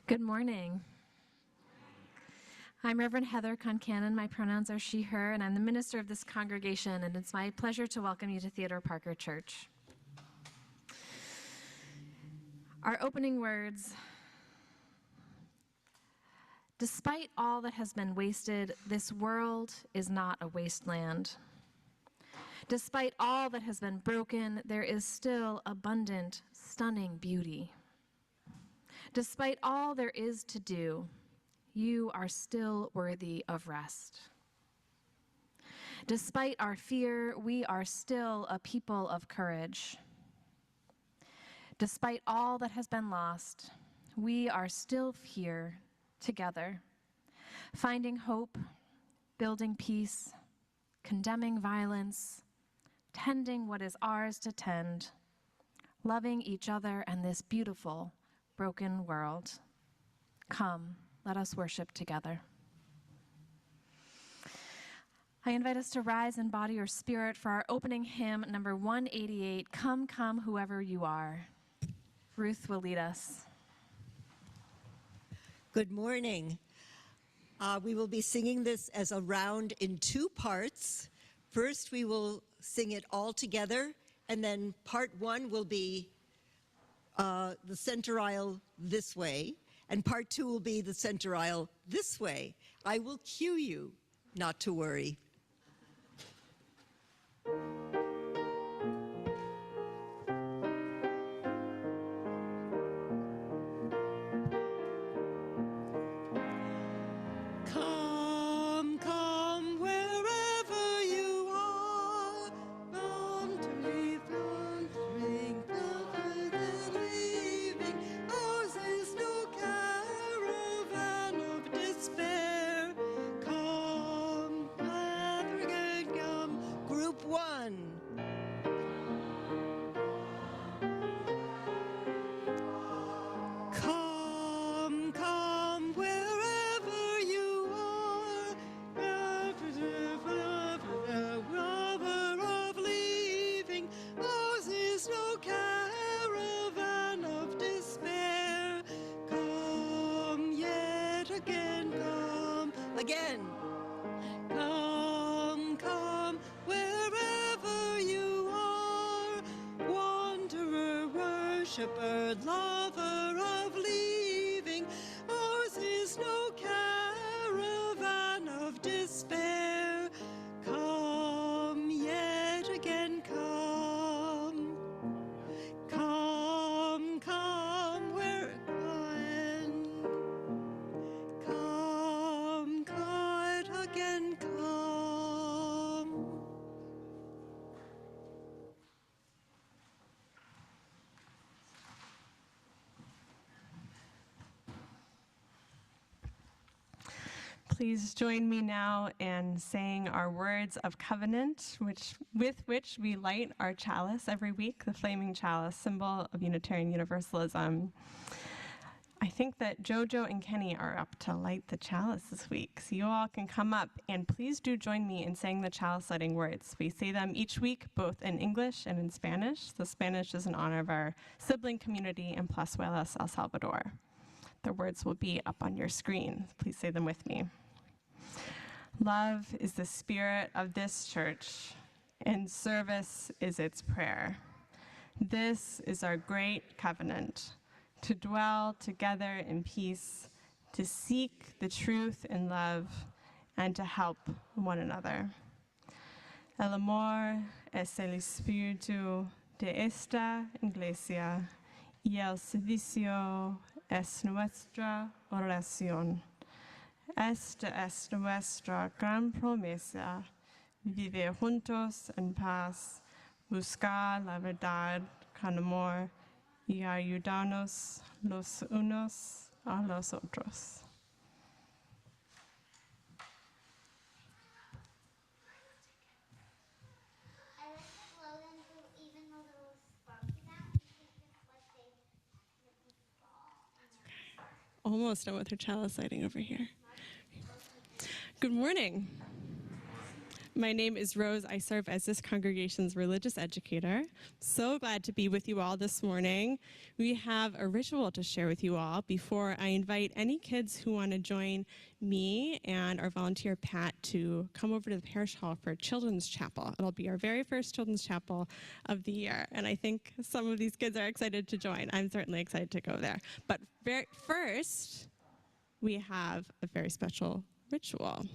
Good morning. I'm Reverend Heather Concannon. My pronouns are she, her, and I'm the minister of this congregation, and it's my pleasure to welcome you to Theodore Parker Church. Our opening words: despite all that has been wasted, this world is not a wasteland. Despite all that has been broken, there is still abundant, stunning beauty. Despite all there is to do, you are still worthy of rest. Despite our fear, we are still a people of courage. Despite all that has been lost, we are still here together, finding hope, building peace, condemning violence, tending what is ours to tend, loving each other and this beautiful, broken world. Come, let us worship together. I invite us to rise in body or spirit for our opening hymn, number 188, Come, Come, Whoever You Are. Ruth will lead us. Good morning. We will be singing this as a round in two parts. First, we will sing it all together, and then part one will be the center aisle this way, and part two will be the center aisle this way. I will cue you not to worry. Come, come, wherever you are, come to leave, come to drink, come to leaving. Ours is no caravan of despair. Come, gather again, come. Group one. Come, come, wherever you are, lover of leaving, ours is no caravan of despair. Come yet again, come again. Come, come, wherever you are, wanderer, worshiper, lover of leaving, ours is no caravan of despair. Come yet again, come. Come, come, where again? Come, come again, come. Please join me now in saying our words of covenant, with which we light our chalice every week, the flaming chalice, symbol of Unitarian Universalism. I think that Jojo and Kenny are up to light the chalice this week, so you all can come up and please do join me in saying the chalice lighting words. We say them each week, both in English and in Spanish. The Spanish is in honor of our sibling community in Plazuelas, El Salvador. The words will be up on your screen. Please say them with me. Love is the spirit of this church, and service is its prayer. This is our great covenant, to dwell together in peace, to seek the truth in love, and to help one another. El amor es el espíritu de esta iglesia, y el servicio es nuestra oración. Esta es nuestra gran promesa, vivir juntos en paz, buscar la verdad con amor y ayudarnos los unos a los otros. Almost done with her chalice lighting over here. Good morning. My name is Rose. I serve as this congregation's religious educator. So glad to be with you all this morning. We have a ritual to share with you all before I invite any kids who want to join me and our volunteer Pat to come over to the parish hall for Children's Chapel. It'll be our very first Children's Chapel of the year, and I think some of these kids are excited to join. I'm certainly excited to go there. But first, we have a very special ritual.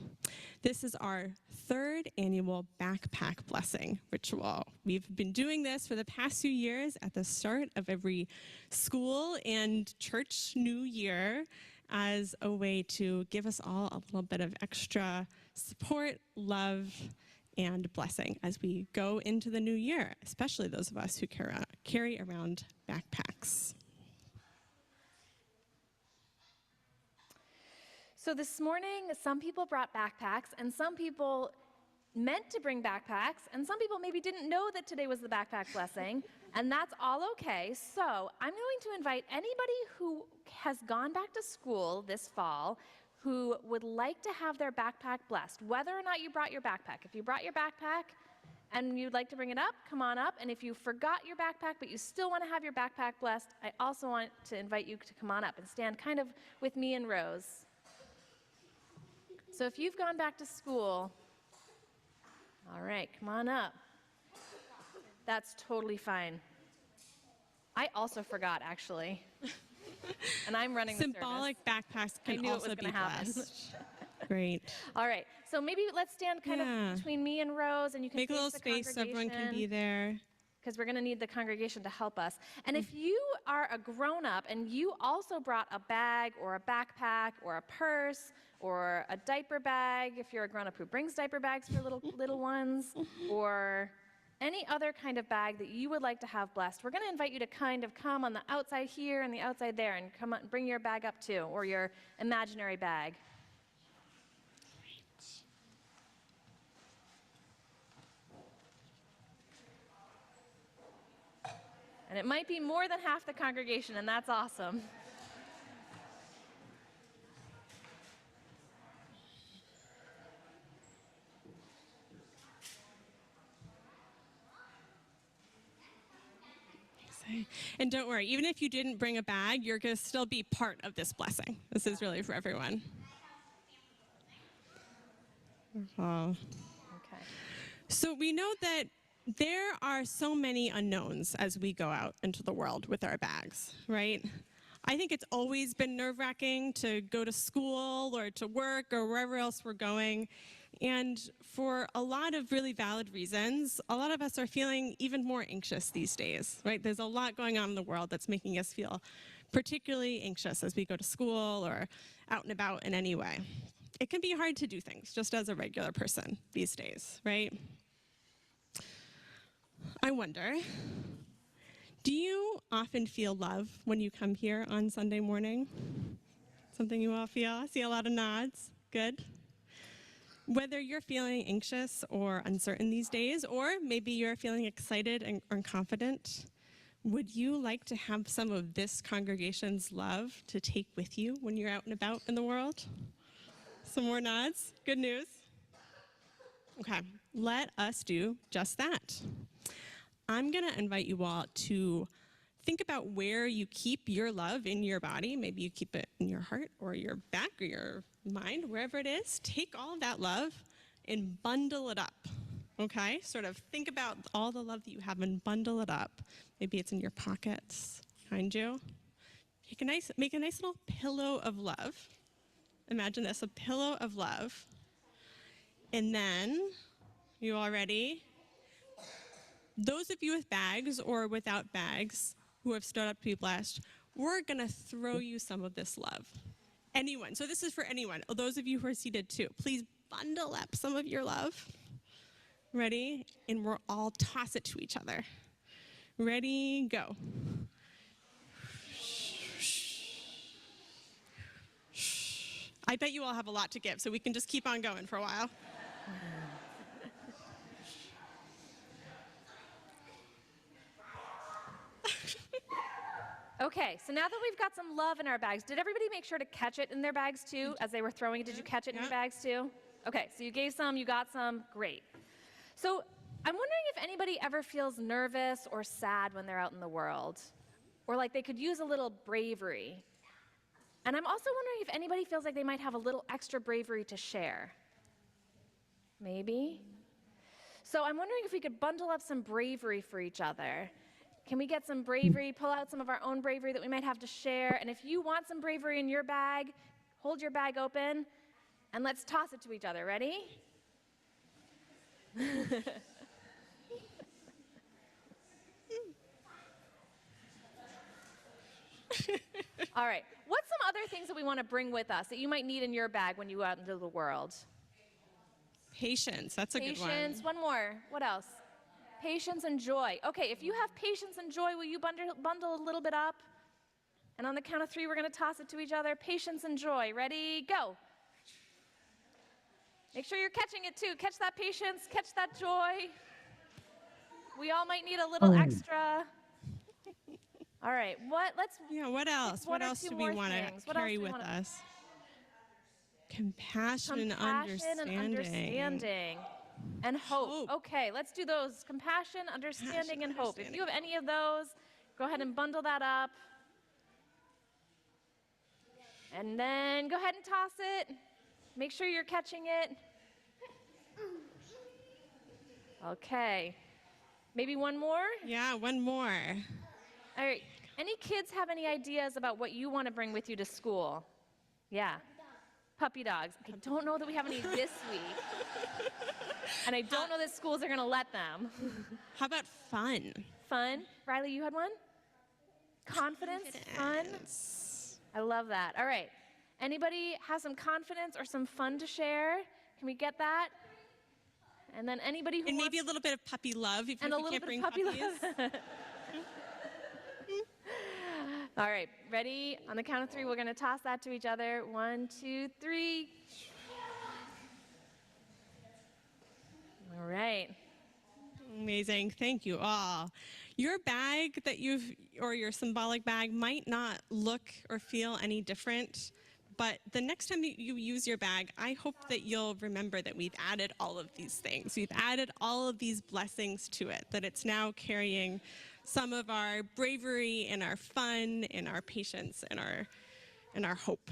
This is our third annual backpack blessing ritual. We've been doing this for the past few years at the start of every school and church new year as a way to give us all a little bit of extra support, love, and blessing as we go into the new year, especially those of us who carry around backpacks. So this morning, some people brought backpacks, and some people meant to bring backpacks, and some people maybe didn't know that today was the backpack blessing, and that's all okay. So I'm going to invite anybody who has gone back to school this fall who would like to have their backpack blessed, whether or not you brought your backpack. If you brought your backpack and you'd like to bring it up, come on up. And if you forgot your backpack, but you still want to have your backpack blessed, I also want to invite you to come on up and stand kind of with me and Rose. So if you've gone back to school, all right, come on up. That's totally fine. I also forgot, actually. And I'm running the service. Symbolic backpacks can also be blessed. Great. All right, so maybe let's stand kind of between me and Rose, and you can make a face little the space so everyone can be there. Because we're going to need the congregation to help us. And if you are a grown-up and you also brought a bag or a backpack or a purse or a diaper bag, if you're a grown-up who brings diaper bags for little ones, or any other kind of bag that you would like to have blessed, we're going to invite you to kind of come on the outside here and the outside there and come up and bring your bag up too, or your imaginary bag. And it might be more than half the congregation, and that's awesome. And don't worry, even if you didn't bring a bag, you're going to still be part of this blessing. This is really for everyone. Okay. So we know that there are so many unknowns as we go out into the world with our bags, right? I think it's always been nerve-wracking to go to school or to work or wherever else we're going. And for a lot of really valid reasons, a lot of us are feeling even more anxious these days, right? There's a lot going on in the world that's making us feel particularly anxious as we go to school or out and about in any way. It can be hard to do things just as a regular person these days, right? I wonder, do you often feel love when you come here on Sunday morning? Something you all feel? I see a lot of nods. Good. Whether you're feeling anxious or uncertain these days, or maybe you're feeling excited and confident, would you like to have some of this congregation's love to take with you when you're out and about in the world? Some more nods. Good news. Okay, let us do just that. I'm going to invite you all to think about where you keep your love in your body. Maybe you keep it in your heart or your back or your mind, wherever it is. Take all of that love and bundle it up, okay? Sort of think about all the love that you have and bundle it up. Maybe it's in your pockets behind you. Make a nice little pillow of love. Imagine this, a pillow of love. And then, you all ready? Those of you with bags or without bags who have stood up to be blessed, we're going to throw you some of this love. Anyone. So this is for anyone. Those of you who are seated too. Please bundle up some of your love. Ready? And we'll all toss it to each other. Ready? Go. I bet you all have a lot to give, so we can just keep on going for a while. Okay, so now that we've got some love in our bags, did everybody make sure to catch it in their bags too as they were throwing it? Did you catch it in your bags too? Okay, so you gave some, you got some, great. So I'm wondering if anybody ever feels nervous or sad when they're out in the world, or like they could use a little bravery. And I'm also wondering if anybody feels like they might have a little extra bravery to share. Maybe? So I'm wondering if we could bundle up some bravery for each other. Can we get some bravery, pull out some of our own bravery that we might have to share? And if you want some bravery in your bag, hold your bag open, and let's toss it to each other. Ready? All right. What's some other things that we want to bring with us that you might need in your bag when you go out into the world? Patience, that's a good one. Patience. One more. What else? Patience and joy. Okay, if you have patience and joy, will you bundle a little bit up? And on the count of 3, we're going to toss it to each other. Patience and joy. Ready? Go. Make sure you're catching it too. Catch that patience, catch that joy. We all might need a little extra. All right, what else? one What or else two do we more want things. to What else carry do we with wanna- us? Compassion and Compassion and understanding. And hope. Hope. Okay, let's do those. Compassion, understanding, and hope. If you have any of those, go ahead and bundle that up. And then go ahead and toss it. Make sure you're catching it. Okay. Maybe one more? Yeah, one more. All right. Any kids have any ideas about what you want to bring with you to school? Yeah. Puppy dogs. I don't know that we have any this week. And I don't know that schools are going to let them. How about fun? Fun. Riley, you had one? Confidence. Fun. I love that. All right. Anybody have some confidence or some fun to share? Can we get that? And then anybody who And wants maybe a little bit of puppy love if and you a little can't bit bring of puppy puppies. love. All right, ready? On the count of 3, we're going to toss that to each other. 1, 2, 3. All right. Amazing. Thank you all. Your bag or your symbolic bag might not look or feel any different, but the next time that you use your bag, I hope that you'll remember that we've added all of these things. We've added all of these blessings to it, that it's now carrying some of our bravery and our fun and our patience and our hope.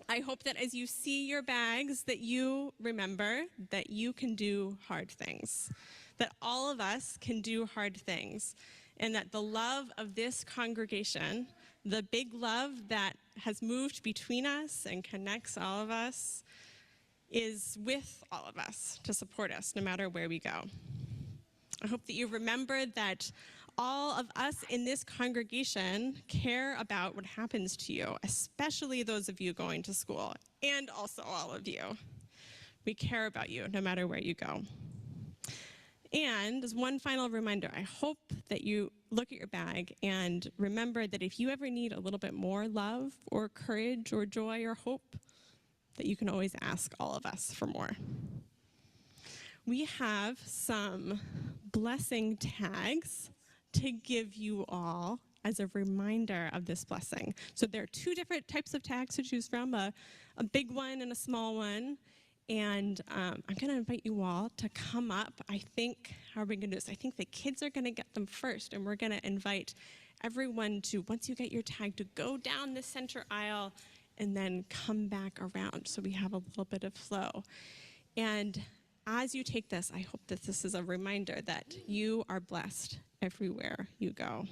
I hope that as you see your bags, that you remember that you can do hard things, that all of us can do hard things, and that the love of this congregation, the big love that has moved between us and connects all of us, is with all of us to support us no matter where we go. I hope that you remember that all of us in this congregation care about what happens to you, especially those of you going to school, and also all of you. We care about you no matter where you go. And as one final reminder, I hope that you look at your bag and remember that if you ever need a little bit more love or courage or joy or hope, that you can always ask all of us for more. We have some blessing tags to give you all as a reminder of this blessing. So there are 2 different types of tags to choose from, a big one and a small one. And I'm going to invite you all to come up. I think, how are we going to do this? I think the kids are going to get them first, and we're going to invite everyone to, once you get your tag, to go down the center aisle and then come back around so we have a little bit of flow. And as you take this, I hope that this is a reminder that you are blessed everywhere you go.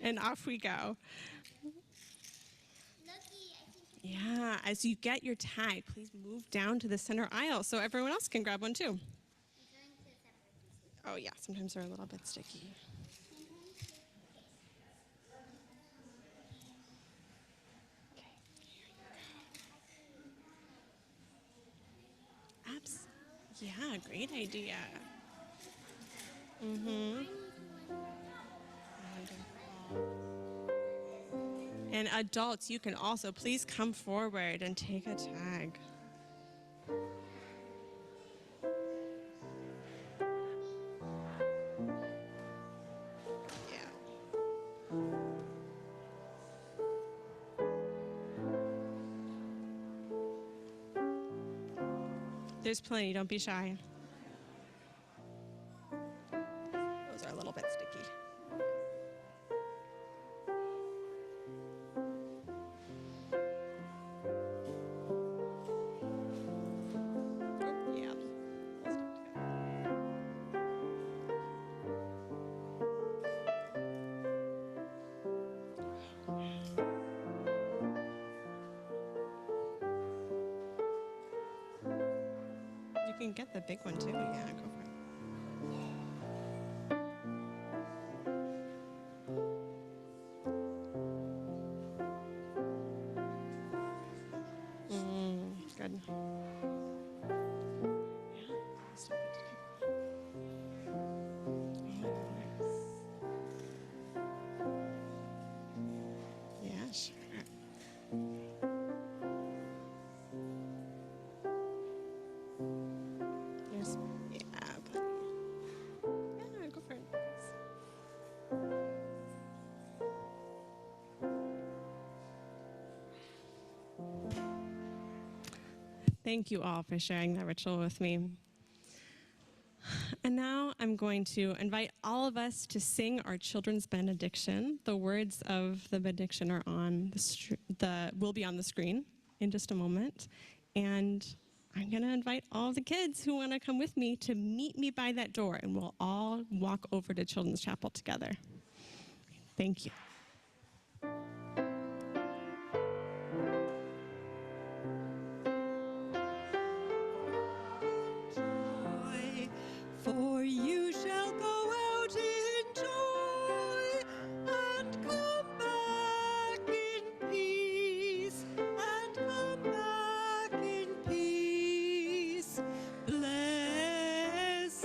And off we go. Yeah, as you get your tag, please move down to the center aisle so everyone else can grab one too. Oh yeah, sometimes they're a little bit sticky. Yeah, great idea. And adults, you can also please come forward and take a tag. There's plenty. Don't be shy. Those are a little bit sticky. Yeah. You can get the big one too. Yeah, go for it. Good. Yeah, sure. There's, yeah, plenty. Yeah, go for it. Thank you all for sharing that ritual with me. And now I'm going to invite all of us to sing our children's benediction. The words of the benediction are on will be on the screen in just a moment. And I'm going to invite all the kids who want to come with me to meet me by that door, and we'll all walk over to Children's Chapel together. Thank you. For you shall go out in joy and come back in peace, and come back in peace. Blessed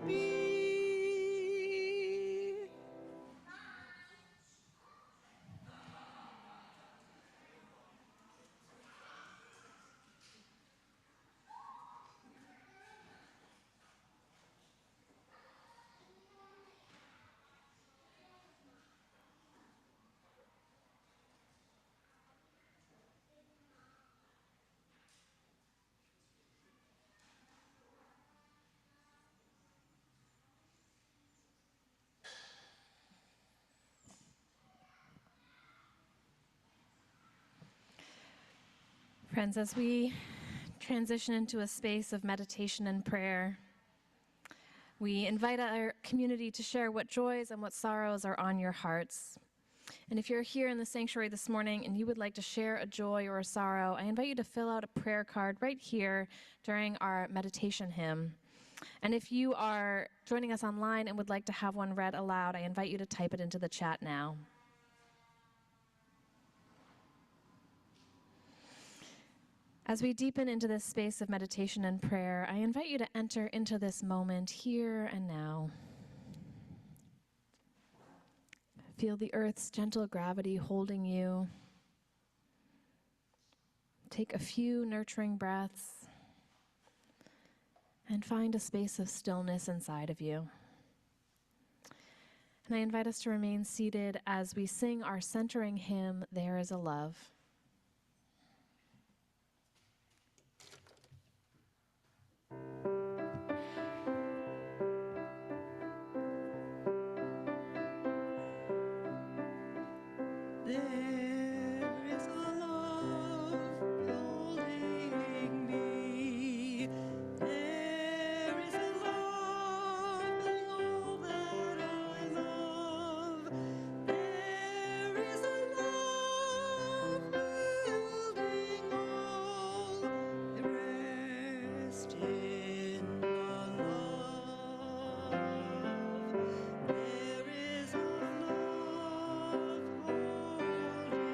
be. Friends, as we transition into a space of meditation and prayer, we invite our community to share what joys and what sorrows are on your hearts. And if you're here in the sanctuary this morning and you would like to share a joy or a sorrow, I invite you to fill out a prayer card right here during our meditation hymn. And if you are joining us online and would like to have one read aloud, I invite you to type it into the chat now. As we deepen into this space of meditation and prayer, I invite you to enter into this moment here and now. Feel the earth's gentle gravity holding you. Take a few nurturing breaths and find a space of stillness inside of you. And I invite us to remain seated as we sing our centering hymn, There Is a Love. There is a love holding me. There is a love in all that I love. There is a love building all. Rest in the love. There is a love holding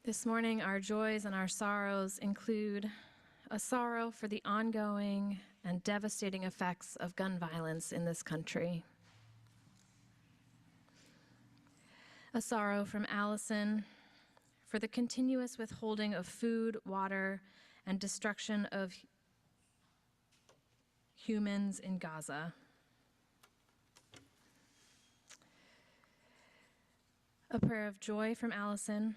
This morning, our joys and our sorrows include a sorrow for the ongoing and devastating effects of gun violence in this country. A sorrow from Allison for the continuous withholding of food, water, and destruction of humans in Gaza. A prayer of joy from Allison,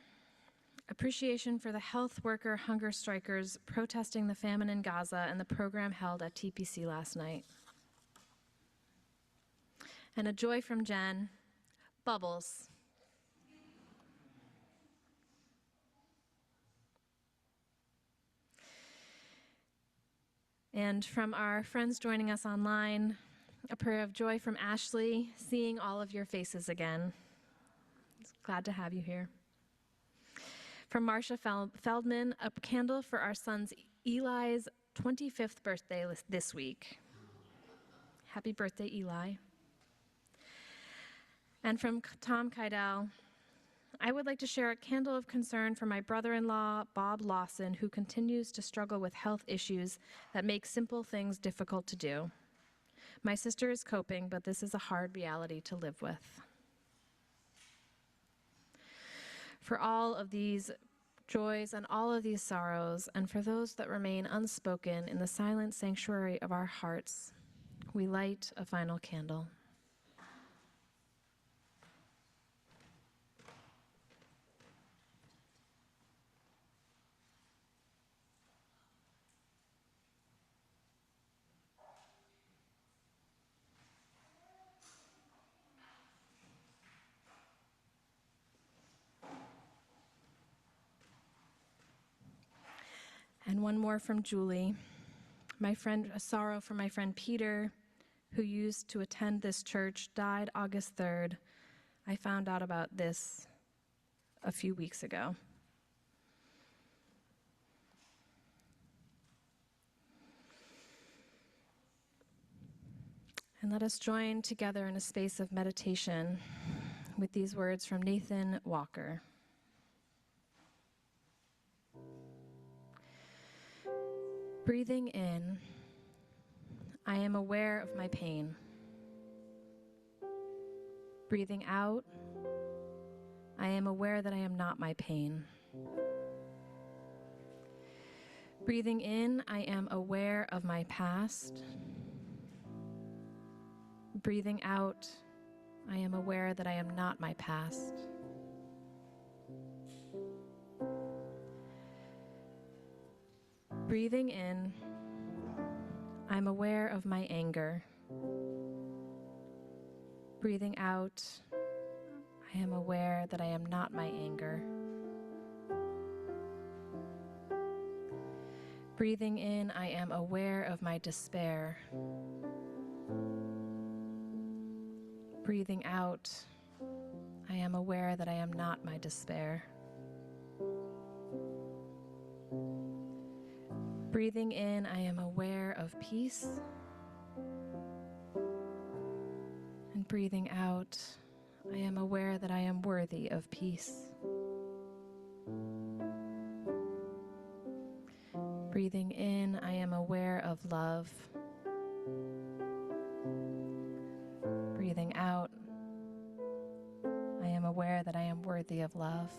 appreciation for the health worker hunger strikers protesting the famine in Gaza and the program held at TPC last night. And a joy from Jen, bubbles. And from our friends joining us online, a prayer of joy from Ashley, seeing all of your faces again. Glad to have you here. From Marcia Feldman, a candle for our son's Eli's 25th birthday this week. Happy birthday, Eli. And from Tom Keidel, I would like to share a candle of concern for my brother-in-law, Bob Lawson, who continues to struggle with health issues that make simple things difficult to do. My sister is coping, but this is a hard reality to live with. For all of these joys and all of these sorrows, and for those that remain unspoken in the silent sanctuary of our hearts, we light a final candle. And one more from Julie, a sorrow for my friend Peter, who used to attend this church, died August 3rd. I found out about this a few weeks ago. And let us join together in a space of meditation with these words from Nathan Walker. Breathing in, I am aware of my pain. Breathing out, I am aware that I am not my pain. Breathing in, I am aware of my past. Breathing out, I am aware that I am not my past. Breathing in, I'm aware of my anger. Breathing out, I am aware that I am not my anger. Breathing in, I am aware of my despair. Breathing out, I am aware that I am not my despair. Breathing in, I am aware of peace. And breathing out, I am aware that I am worthy of peace. Breathing in, I am aware of love. Breathing out, I am aware that I am worthy of love.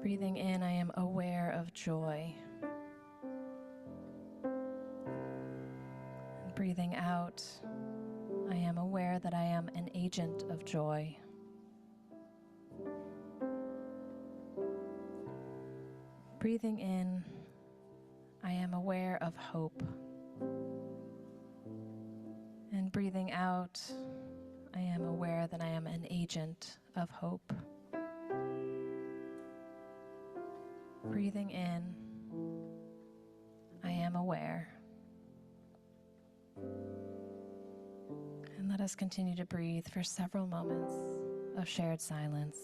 Breathing in, I am aware of joy. And breathing out, I am aware that I am an agent of joy. Breathing in, I am aware of hope. And breathing out, I am aware that I am an agent of hope. Breathing in, I am aware. And let us continue to breathe for several moments of shared silence.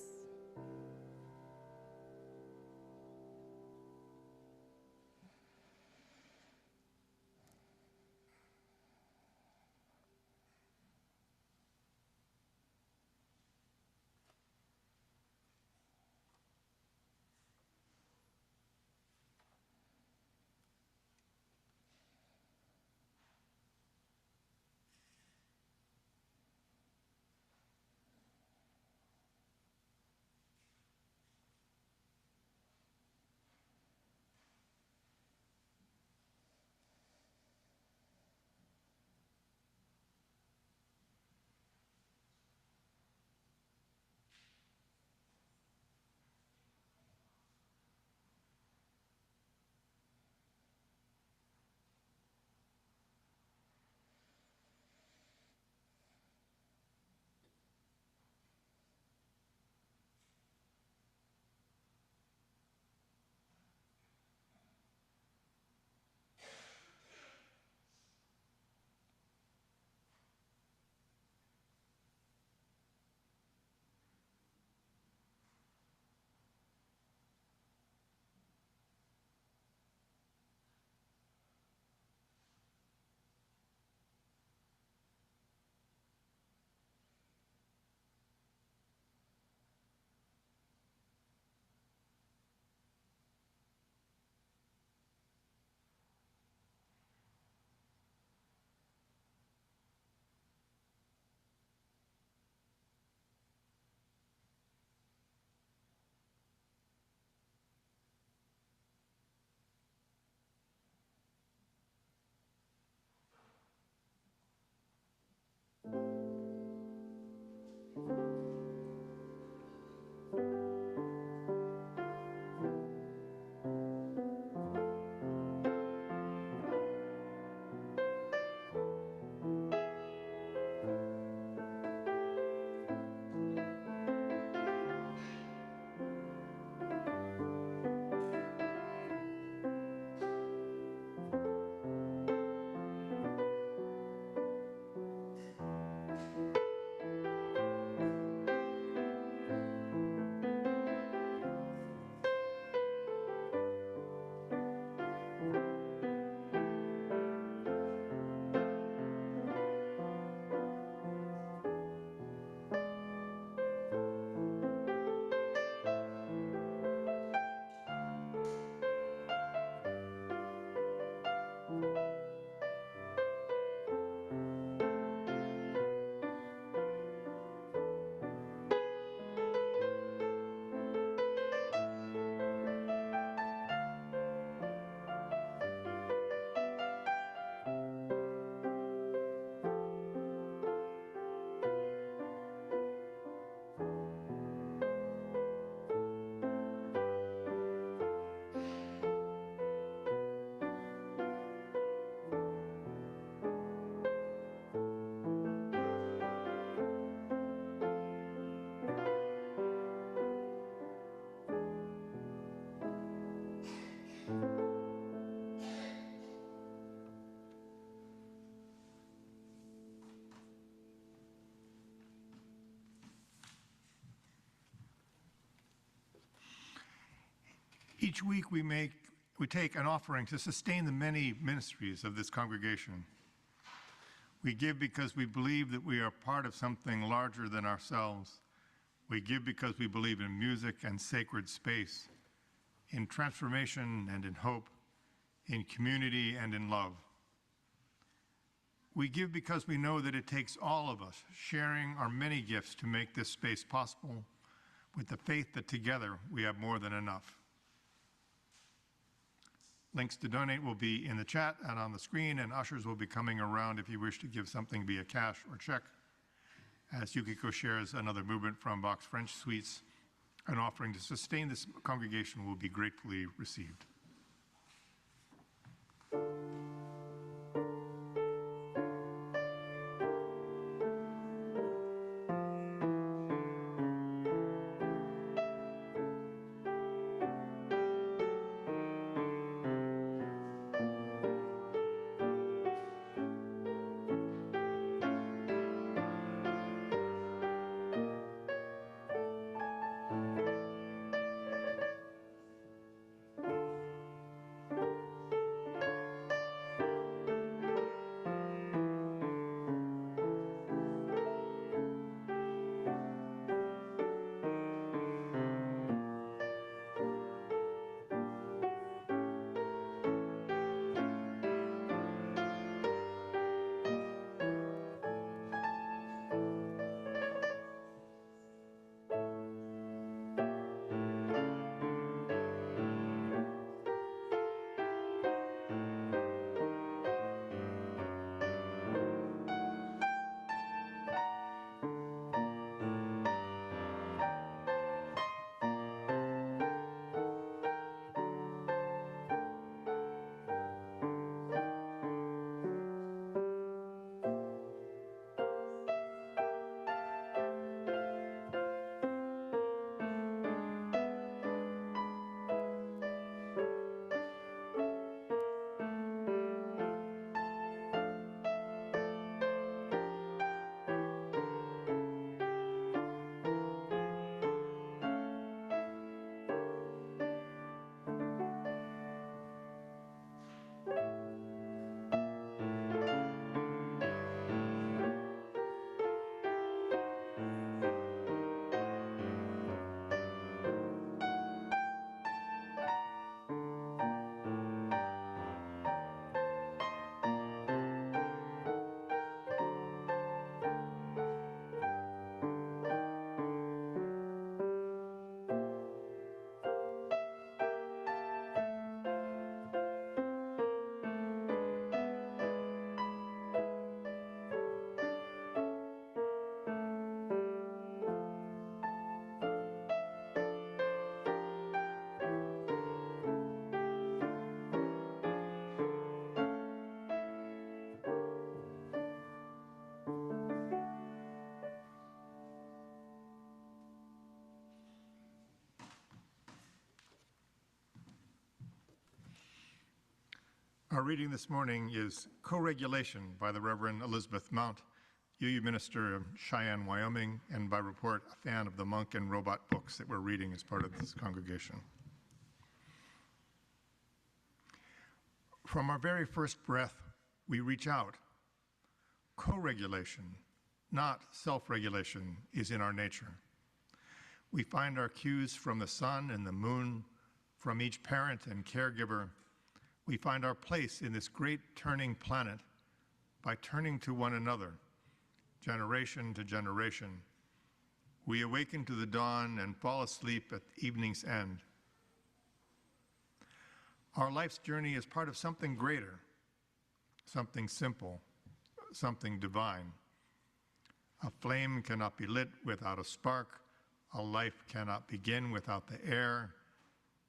Each week we take an offering to sustain the many ministries of this congregation. We give because we believe that we are part of something larger than ourselves. We give because we believe in music and sacred space, in transformation and in hope, in community and in love. We give because we know that it takes all of us sharing our many gifts to make this space possible, with the faith that together we have more than enough. Links to donate will be in the chat and on the screen, and ushers will be coming around if you wish to give something via cash or check. As Yukiko shares another movement from Bach's French suites, an offering to sustain this congregation will be gratefully received. Our reading this morning is Co-Regulation by the Reverend Elizabeth Mount, UU Minister of Cheyenne, Wyoming, and by report, a fan of the Monk and Robot books that we're reading as part of this congregation. From our very first breath, we reach out. Co-regulation, not self-regulation, is in our nature. We find our cues from the sun and the moon, from each parent and caregiver. We find our place in this great turning planet by turning to one another, generation to generation. We awaken to the dawn and fall asleep at evening's end. Our life's journey is part of something greater, something simple, something divine. A flame cannot be lit without a spark. A life cannot begin without the air.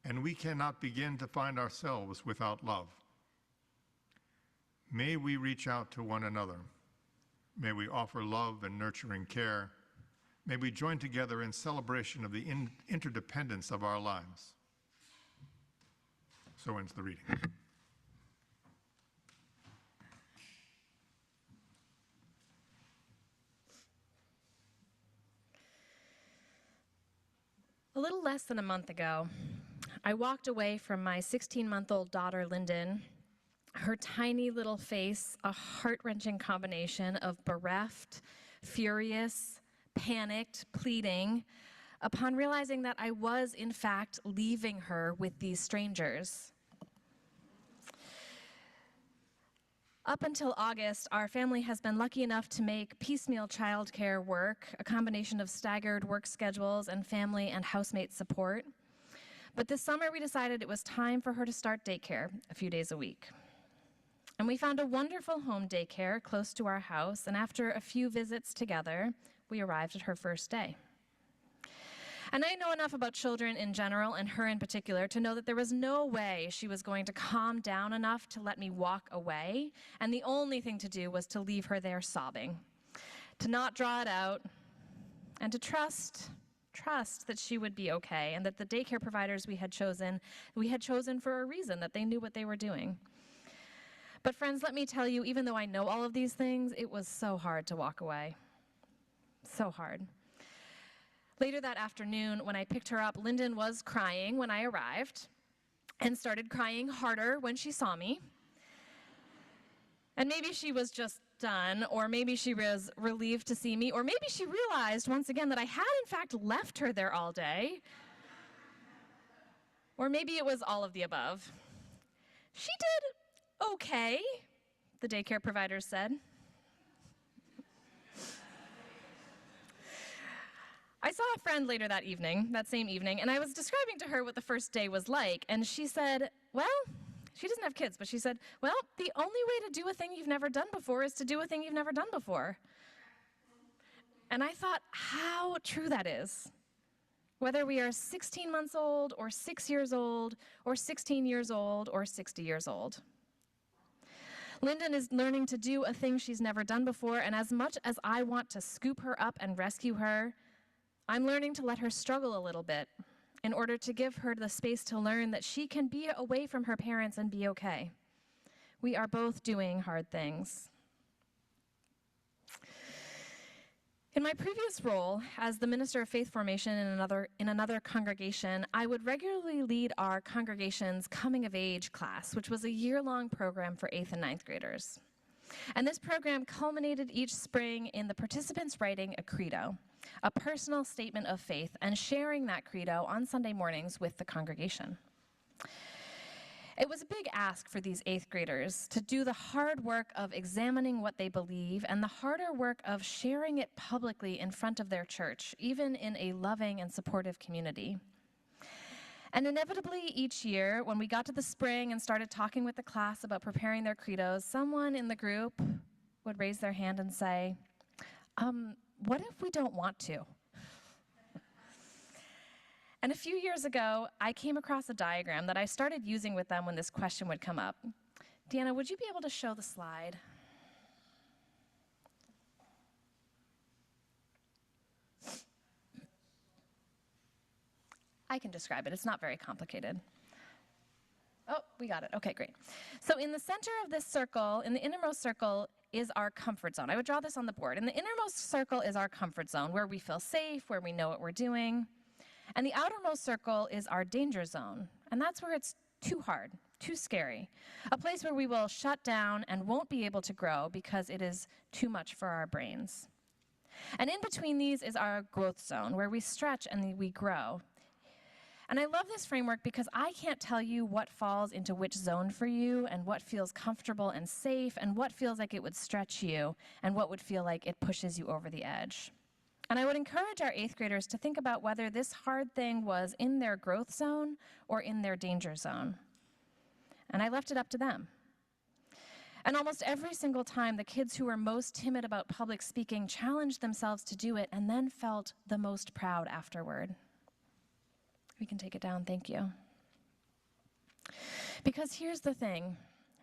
And we cannot begin to find ourselves without love. May we reach out to one another. May we offer love and nurturing care. May we join together in celebration of the interdependence of our lives. So ends the reading. A little less than a month ago, I walked away from my 16-month-old daughter, Lyndon, her tiny little face, a heart-wrenching combination of bereft, furious, panicked, pleading, upon realizing that I was, in fact, leaving her with these strangers. Up until August, our family has been lucky enough to make piecemeal childcare work, a combination of staggered work schedules and family and housemate support. But this summer, we decided it was time for her to start daycare a few days a week. And we found a wonderful home daycare close to our house, and after a few visits together, we arrived at her first day. And I know enough about children in general, and her in particular, to know that there was no way she was going to calm down enough to let me walk away, and the only thing to do was to leave her there sobbing, to not draw it out, and to trust that she would be okay, and that the daycare providers we had chosen for a reason, that they knew what they were doing. But friends, let me tell you, even though I know all of these things, it was so hard to walk away. So hard. Later that afternoon, when I picked her up, Lyndon was crying when I arrived and started crying harder when she saw me. And maybe she was just done, or maybe she was relieved to see me, or maybe she realized once again that I had in fact left her there all day. Or maybe it was all of the above. She did okay, the daycare providers said. I saw a friend later that same evening, and I was describing to her what the first day was like, and she said, well, she doesn't have kids, but she said, well, the only way to do a thing you've never done before is to do a thing you've never done before. And I thought how true that is. Whether we are 16 months old, or 6 years old, or 16 years old, or 60 years old. Lyndon is learning to do a thing she's never done before, and as much as I want to scoop her up and rescue her, I'm learning to let her struggle a little bit in order to give her the space to learn that she can be away from her parents and be okay. We are both doing hard things. In my previous role as the minister of faith formation in another congregation, I would regularly lead our congregation's coming of age class, which was a year-long program for 8th and 9th graders. And this program culminated each spring in the participants writing a credo, a personal statement of faith, and sharing that credo on Sunday mornings with the congregation. It was a big ask for these 8th graders to do the hard work of examining what they believe and the harder work of sharing it publicly in front of their church, even in a loving and supportive community. And inevitably each year, when we got to the spring and started talking with the class about preparing their credos, someone in the group would raise their hand and say, what if we don't want to? And a few years ago, I came across a diagram that I started using with them when this question would come up. Deanna, would you be able to show the slide? I can describe it. It's not very complicated. Oh, we got it. Okay, great. So in the center of this circle, in the innermost circle, is our comfort zone. I would draw this on the board. In the innermost circle is our comfort zone, where we feel safe, where we know what we're doing. And the outermost circle is our danger zone. And that's where it's too hard, too scary. A place where we will shut down and won't be able to grow because it is too much for our brains. And in between these is our growth zone, where we stretch and we grow. And I love this framework because I can't tell you what falls into which zone for you and what feels comfortable and safe and what feels like it would stretch you and what would feel like it pushes you over the edge. And I would encourage our 8th graders to think about whether this hard thing was in their growth zone or in their danger zone. And I left it up to them. And almost every single time, the kids who were most timid about public speaking challenged themselves to do it and then felt the most proud afterward. We can take it down, thank you. Because here's the thing,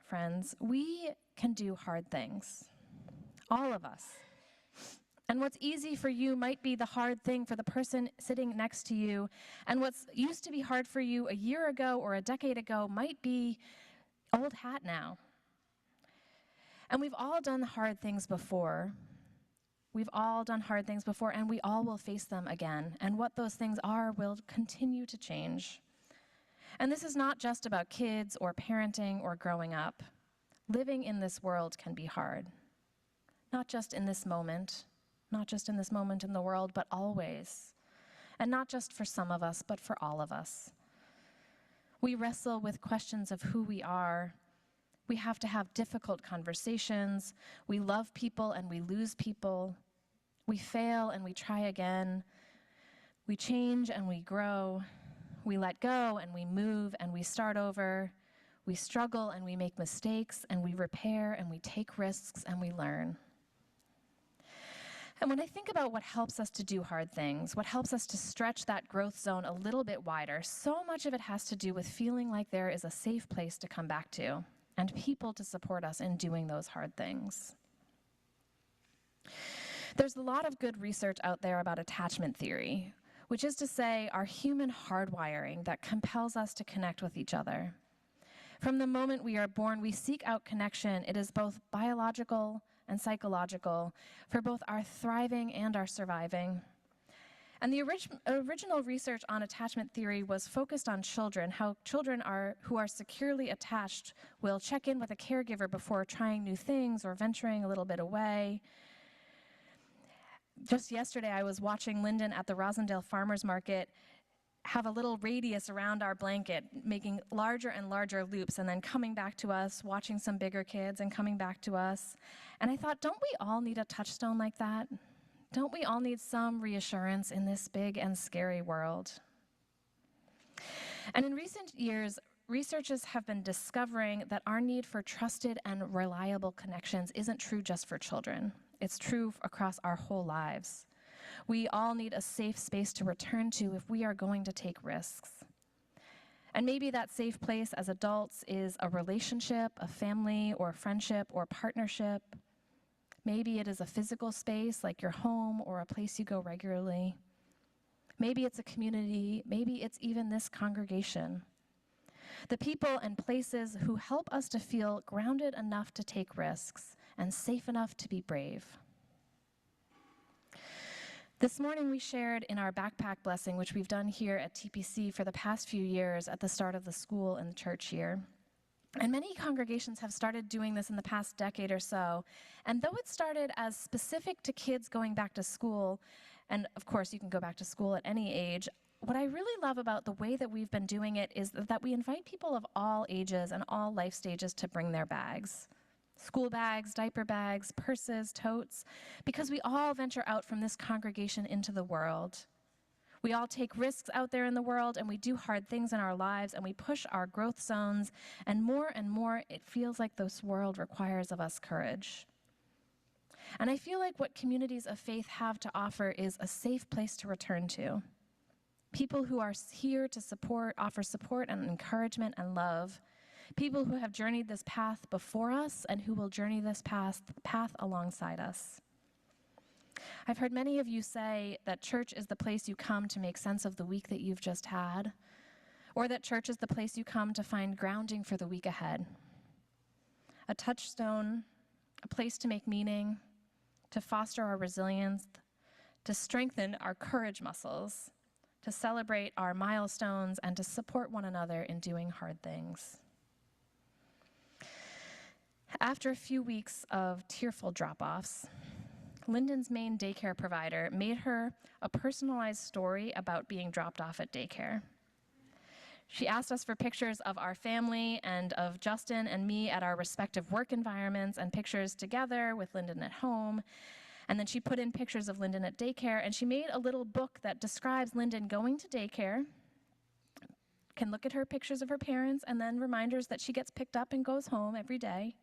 friends, we can do hard things, all of us. And what's easy for you might be the hard thing for the person sitting next to you, and what's used to be hard for you a year ago or a decade ago might be old hat now. And we've all done hard things before. We've all done hard things before, and we all will face them again. And what those things are will continue to change. And this is not just about kids or parenting or growing up. Living in this world can be hard. Not just in this moment, not just in this moment in the world, but always. And not just for some of us, but for all of us. We wrestle with questions of who we are. We have to have difficult conversations. We love people and we lose people. We fail and we try again. We change and we grow. We let go and we move and we start over. We struggle and we make mistakes and we repair and we take risks and we learn. And when I think about what helps us to do hard things, what helps us to stretch that growth zone a little bit wider, so much of it has to do with feeling like there is a safe place to come back to and people to support us in doing those hard things. There's a lot of good research out there about attachment theory, which is to say our human hardwiring that compels us to connect with each other. From the moment we are born, we seek out connection. It is both biological and psychological for both our thriving and our surviving. And the original research on attachment theory was focused on children, how children who are securely attached will check in with a caregiver before trying new things or venturing a little bit away. Just yesterday, I was watching Lyndon at the Rosendale Farmers Market have a little radius around our blanket, making larger and larger loops, and then coming back to us, watching some bigger kids, and coming back to us. And I thought, don't we all need a touchstone like that? Don't we all need some reassurance in this big and scary world? And in recent years, researchers have been discovering that our need for trusted and reliable connections isn't true just for children. It's true across our whole lives. We all need a safe space to return to if we are going to take risks. And maybe that safe place as adults is a relationship, a family, or a friendship, or partnership. Maybe it is a physical space like your home or a place you go regularly. Maybe it's a community. Maybe it's even this congregation. The people and places who help us to feel grounded enough to take risks and safe enough to be brave. This morning we shared in our backpack blessing, which we've done here at TPC for the past few years at the start of the school and the church year. And many congregations have started doing this in the past decade or so. And though it started as specific to kids going back to school, and of course you can go back to school at any age, what I really love about the way that we've been doing it is that we invite people of all ages and all life stages to bring their bags. School bags, diaper bags, purses, totes, because we all venture out from this congregation into the world. We all take risks out there in the world, and we do hard things in our lives, and we push our growth zones, and more it feels like this world requires of us courage. And I feel like what communities of faith have to offer is a safe place to return to. People who are here to offer support and encouragement and love. People who have journeyed this path before us and who will journey this path alongside us. I've heard many of you say that church is the place you come to make sense of the week that you've just had, or that church is the place you come to find grounding for the week ahead. A touchstone, a place to make meaning, to foster our resilience, to strengthen our courage muscles, to celebrate our milestones, and to support one another in doing hard things. After a few weeks of tearful drop-offs, Lyndon's main daycare provider made her a personalized story about being dropped off at daycare. She asked us for pictures of our family and of Justin and me at our respective work environments and pictures together with Lyndon at home. And then she put in pictures of Lyndon at daycare, and she made a little book that describes Lyndon going to daycare, can look at her pictures of her parents, and then reminders that she gets picked up and goes home every day.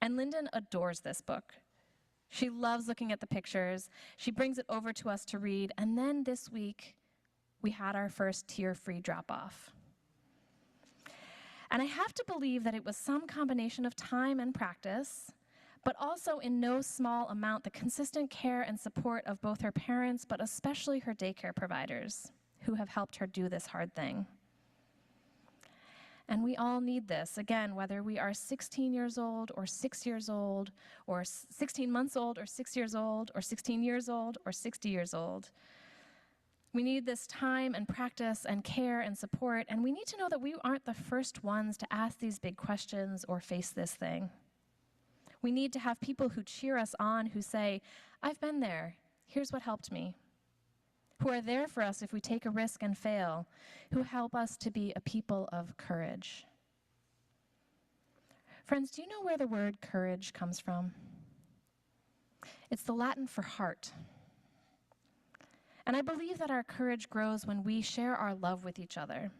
And Lyndon adores this book. She loves looking at the pictures. She brings it over to us to read. And then this week, we had our first tear-free drop-off. And I have to believe that it was some combination of time and practice, but also in no small amount the consistent care and support of both her parents, but especially her daycare providers, who have helped her do this hard thing. And we all need this, again, whether we are 16 years old or 6 years old, or 16 months old or 6 years old, or 16 years old or 60 years old. We need this time and practice and care and support, and we need to know that we aren't the first ones to ask these big questions or face this thing. We need to have people who cheer us on, who say, I've been there, here's what helped me, who are there for us if we take a risk and fail, who help us to be a people of courage. Friends, do you know where the word courage comes from? It's the Latin for heart. And I believe that our courage grows when we share our love with each other,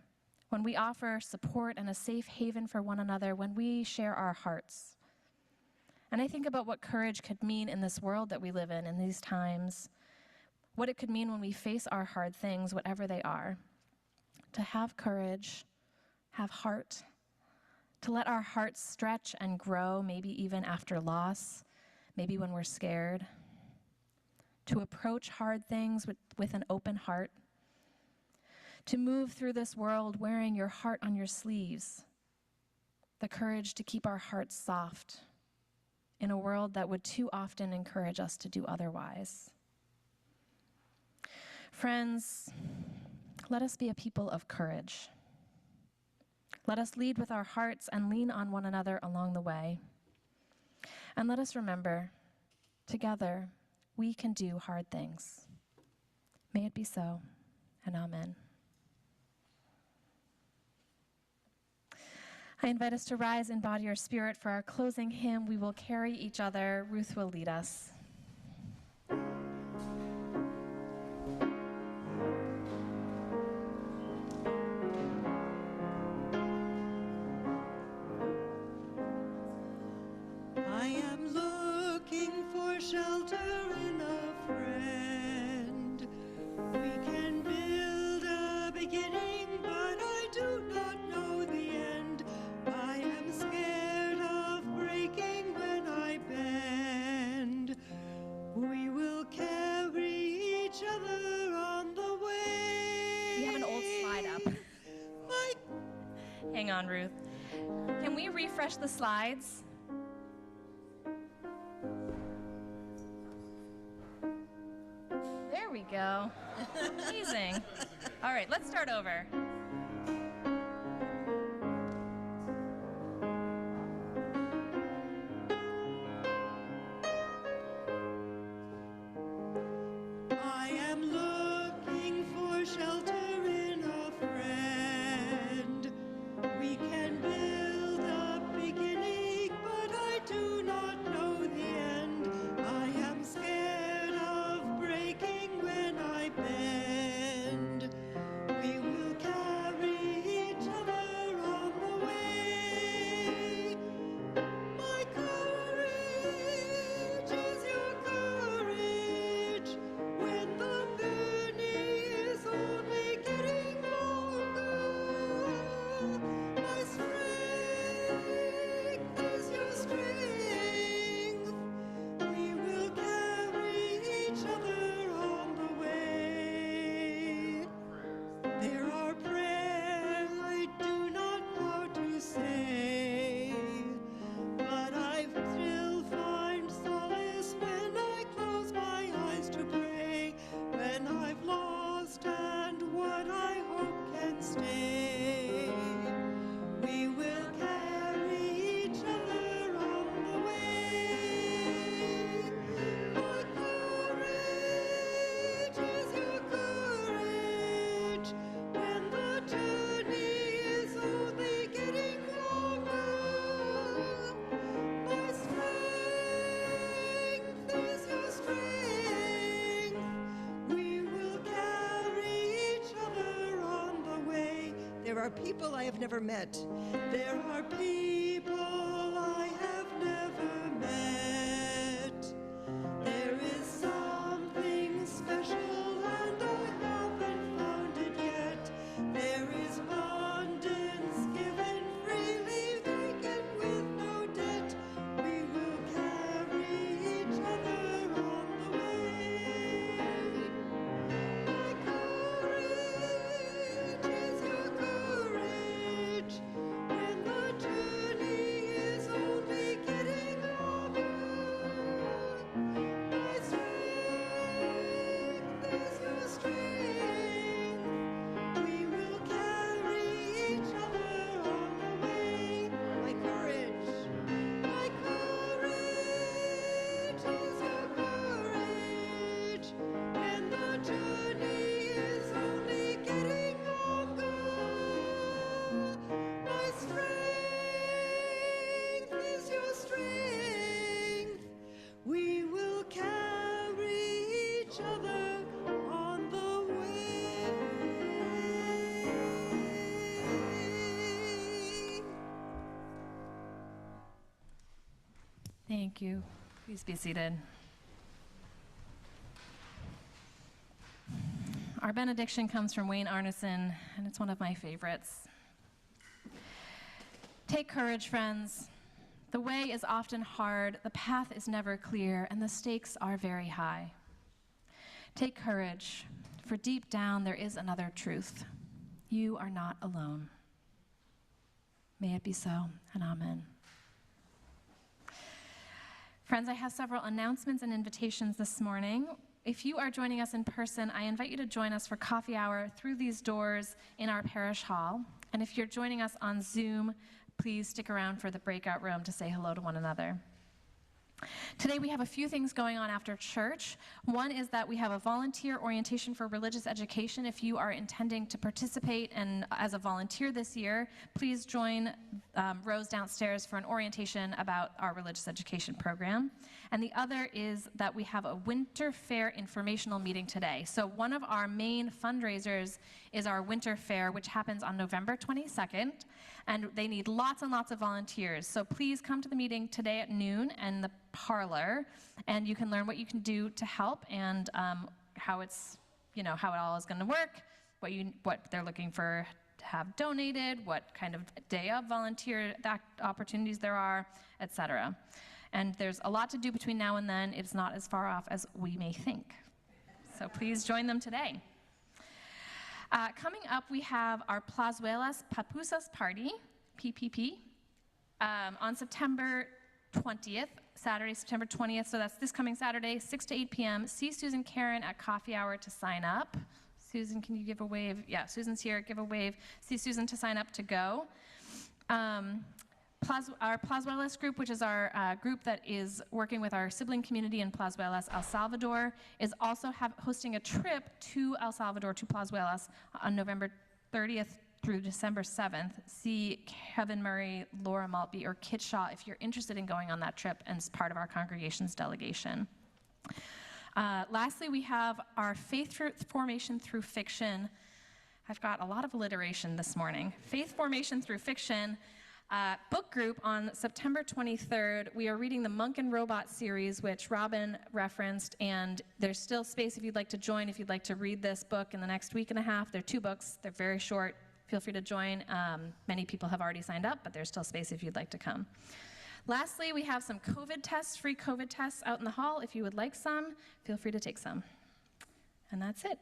when we offer support and a safe haven for one another, when we share our hearts. And I think about what courage could mean in this world that we live in these times, what it could mean when we face our hard things, whatever they are. To have courage, have heart, to let our hearts stretch and grow, maybe even after loss, maybe when we're scared. To approach hard things with an open heart. To move through this world wearing your heart on your sleeves. The courage to keep our hearts soft in a world that would too often encourage us to do otherwise. Friends, let us be a people of courage. Let us lead with our hearts and lean on one another along the way. And let us remember, together, we can do hard things. May it be so, and amen. I invite us to rise in body or spirit for our closing hymn. We will carry each other. Ruth will lead us. I am looking for shelter in a friend. We can build a beginning, but I do not know the end. I am scared of breaking when I bend. We will carry each other on the way. We have an old slide up. My Hang on, Ruth. Can we refresh the slides? There we go. Amazing. All right, let's start over. I am looking for shelter in a friend. We can build a beginning, but I do not know the end. I am scared of breaking when I bend. We will carry each other on the way. My courage is your courage when the journey is only getting longer. My strength is your strength. We will carry each other on the way. There are prayers I do not know to say, but I still find solace when I close my eyes to pray, when I've lost and what I hope can stay. We will carry each other on the way. My courage is your courage when the journey is only getting longer. My strength is your strength. We will carry each other on the way. There are people I have never met. There are people I have never met. There is something special and I haven't found it yet. There is abundance given freely, taken with no debt. We will carry each other on the way. My courage is your courage when the journey you. Please be seated. Our benediction comes from Wayne Arneson, and it's one of my favorites. Take courage, friends. The way is often hard, the path is never clear, and the stakes are very high. Take courage, for deep down there is another truth. You are not alone. May it be so, and amen. Friends, I have several announcements and invitations this morning. If you are joining us in person, I invite you to join us for coffee hour through these doors in our parish hall. And if you're joining us on Zoom, please stick around for the breakout room to say hello to one another. Today we have a few things going on after church. One is that we have a volunteer orientation for religious education. If you are intending to participate and as a volunteer this year, please join Rose downstairs for an orientation about our religious education program. And the other is that we have a winter fair informational meeting today. So one of our main fundraisers is our winter fair, which happens on November 22nd, and they need lots and lots of volunteers. So please come to the meeting today at noon in the parlor, and you can learn what you can do to help and how it's, how it all is going to work, what they're looking for to have donated, what kind of day of volunteer opportunities there are, etc. And there's a lot to do between now and then. It's not as far off as we may think. So please join them today. Coming up, we have our Plazuelas Papusas Party, PPP, on September 20th, Saturday, September 20th. So that's this coming Saturday, 6 to 8 p.m. See Susan Karen at coffee hour to sign up. Susan, can you give a wave? Yeah, Susan's here. Give a wave. See Susan to sign up to go. Our Plazuelas group, which is our group that is working with our sibling community in Plazuelas, El Salvador, is also hosting a trip to El Salvador, to Plazuelas, on November 30th through December 7th. See Kevin Murray, Laura Maltby, or Kit Shaw if you're interested in going on that trip and as part of our congregation's delegation. Lastly, we have our Faith Formation Through Fiction. I've got a lot of alliteration this morning. Faith Formation Through Fiction. Book group on September 23rd. We are reading the Monk and Robot series, which Robin referenced, and there's still space if you'd like to join, if you'd like to read this book in the next week and a half. They're 2 books. They're very short. Feel free to join. Many people have already signed up, but there's still space if you'd like to come. Lastly, we have some COVID tests, free COVID tests out in the hall. If you would like some, feel free to take some. And that's it.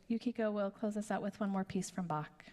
Yukiko will close us out with one more piece from Bach.